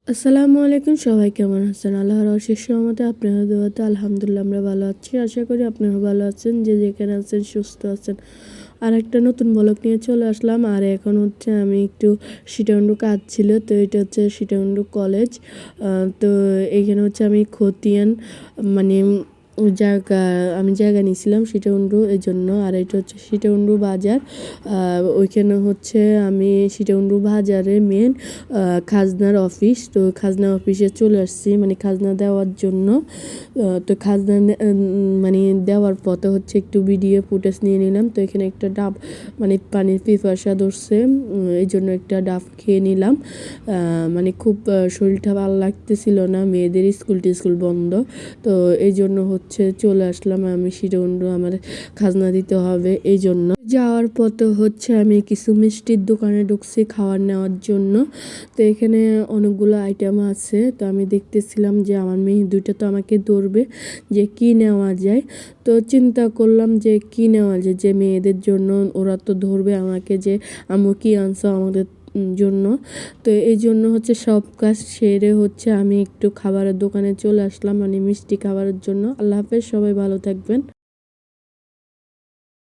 আসসালামু আলাইকুম, সবাই কেমন আছেন? আল্লাহর অশেষ রহমতে আপনাদের দোয়াতে আলহামদুলিল্লাহ আমরা ভালো আছি। আশা করি আপনারা ভালো আছেন, যে যেখানে আছেন সুস্থ আছেন। আর একটা নতুন ব্লগ নিয়ে চলে আসলাম। আর এখন হচ্ছে আমি একটু সীতাকুণ্ড কাজ ছিল, তো এটা হচ্ছে সীতাকুণ্ড কলেজ। তো এইখানে হচ্ছে আমি খতিয়ান মানে জায়গা আমি জায়গা নিয়েছিলাম সীতাকুণ্ড এই জন্য। আর এটা হচ্ছে সীতাকুণ্ড বাজার। ওইখানে হচ্ছে আমি সীতাকুণ্ড বাজারে মেন খাজনার অফিস, তো খাজনা অফিসে চলে আসছি মানে খাজনা দেওয়ার জন্য। তো খাজনা মানে দেওয়ার পথে হচ্ছে একটু ভিডিও ফুটেজ নিয়ে নিলাম। তো এখানে একটা ডাব মানে পানির পিপাসা ধরছে, এই জন্য একটা ডাব খেয়ে নিলাম। মানে খুব শরীরটা ভালো লাগতেছিল না, মেয়েদের স্কুল বন্ধ, তো এই জন্য হচ্ছে চলে আসলাম আমি সীতাকুণ্ড। আমার খাজনা দিতে হবে, এই জন্য যাওয়ার পথে হচ্ছে আমি কিছু মিষ্টির দোকানে ঢুকছি খাবার নেওয়ার জন্য। তো এখানে অনেকগুলো আইটেম আছে, তো আমি দেখতেছিলাম যে আমার মেয়ে দুইটা তো আমাকে ধরবে যে কি নেওয়া যায়। তো চিন্তা করলাম যে কি নেওয়া যায়, যে মেয়েদের জন্য ওরা তো ধরবে আমাকে যে আম্মু কি আনছো আমাদের জন্য। তো এই জন্য হচ্ছে সব কাজ সেরে হচ্ছে আমি একটু খাবারের দোকানে চলে আসলাম, মানে মিষ্টি খাবারের জন্য। আল্লাহ হাফেজ, সবাই ভালো থাকবেন।